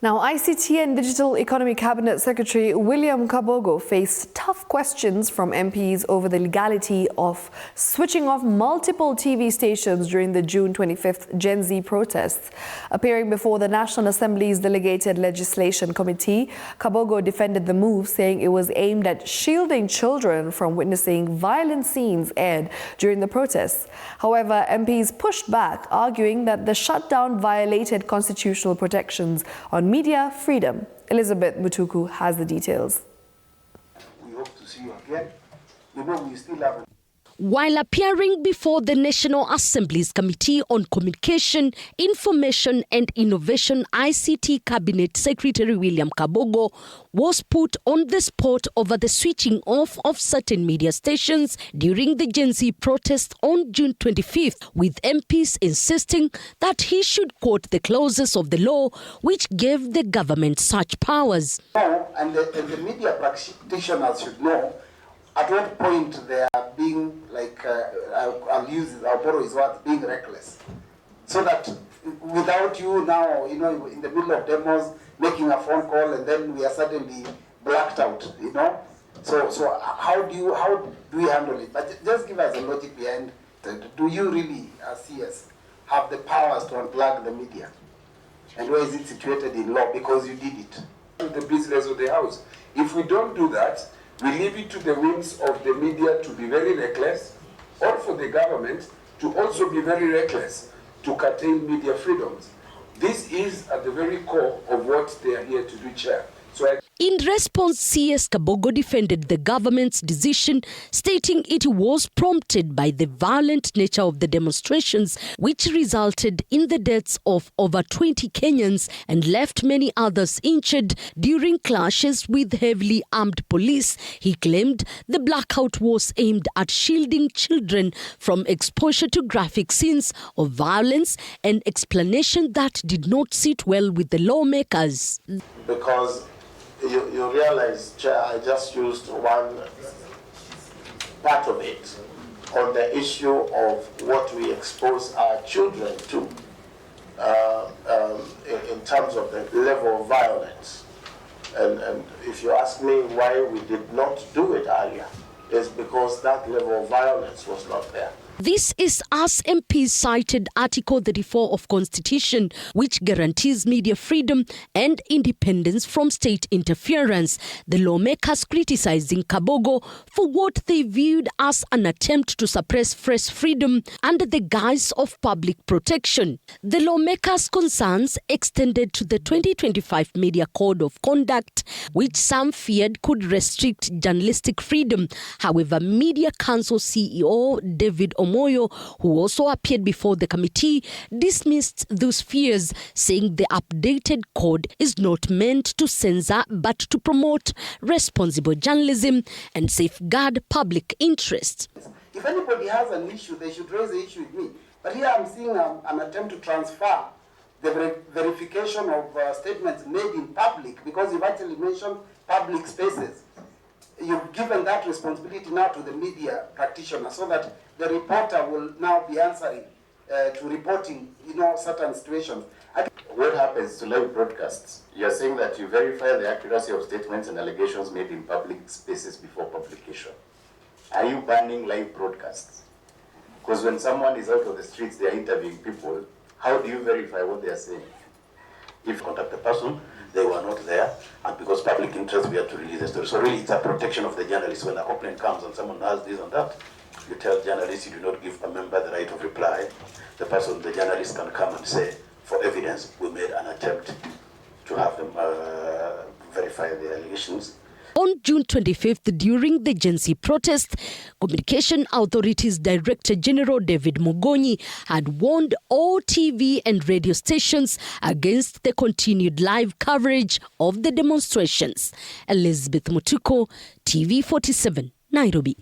Now, ICT and Digital Economy Cabinet Secretary William Kabogo faced tough questions from MPs over the legality of switching off multiple TV stations during the June 25th Gen Z protests. Appearing before the National Assembly's Delegated Legislation Committee, Kabogo defended the move, saying it was aimed at shielding children from witnessing violent scenes aired during the protests. However, MPs pushed back, arguing that the shutdown violated constitutional protections on media freedom. Elizabeth Mutuku has the details. We hope to see you again. You know, we still have. While appearing before the National Assembly's Committee on Communication, Information and Innovation, ICT Cabinet Secretary William Kabogo was put on the spot over the switching off of certain media stations during the Gen Z protest on June 25th, with MPs insisting that he should quote the clauses of the law which gave the government such powers. And the media practitioners should know at what point they are being, like, I'll borrow his word, being reckless. So that without you now, you know, in the middle of demos, making a phone call and then we are suddenly blacked out, you know. So how do we handle it? But just give us a logic behind it. Do you really, as CS, have the powers to unplug the media? And where is it situated in law? Because you did it. The business of the house. If we don't do that, we leave it to the whims of the media to be very reckless, or for the government to also be very reckless to curtail media freedoms. This is at the very core of what they are here to do, Chair. In response, CS Kabogo defended the government's decision, stating it was prompted by the violent nature of the demonstrations, which resulted in the deaths of over 20 Kenyans and left many others injured during clashes with heavily armed police. He claimed the blackout was aimed at shielding children from exposure to graphic scenes of violence, an explanation that did not sit well with the lawmakers. Because you realize, Chair, I just used one part of it on the issue of what we expose our children to in terms of the level of violence. And if you ask me why we did not do it earlier, it's because that level of violence was not there. This is as MPs cited Article 34 of Constitution, which guarantees media freedom and independence from state interference. The lawmakers criticizing Kabogo for what they viewed as an attempt to suppress press freedom under the guise of public protection. The lawmakers' concerns extended to the 2025 Media Code of Conduct, which some feared could restrict journalistic freedom. However, Media Council CEO David Moyo, who also appeared before the committee, dismissed those fears, saying the updated code is not meant to censor but to promote responsible journalism and safeguard public interest. If anybody has an issue, they should raise the issue with me. But here I'm seeing an attempt to transfer the verification of statements made in public, because you've actually mentioned public spaces. You've given that responsibility now to the media practitioner, so that the reporter will now be answering to reporting, you know, certain situations. What happens to live broadcasts? You're saying that you verify the accuracy of statements and allegations made in public spaces before publication. Are you banning live broadcasts? Because when someone is out of the streets, they're interviewing people, how do you verify what they're saying? If you contact the person, they were not there, and because public interest, we have to release the story. So really, it's a protection of the journalist. When a complaint comes and someone has this and that, you tell journalists you do not give a member the right of reply. The journalist can come and say, for evidence, we made an attempt to have them verify the allegations. On June 25th, during the Gen Z protest, Communication Authorities Director General David Mugonyi had warned all TV and radio stations against the continued live coverage of the demonstrations. Elizabeth Mutuku, TV 47, Nairobi.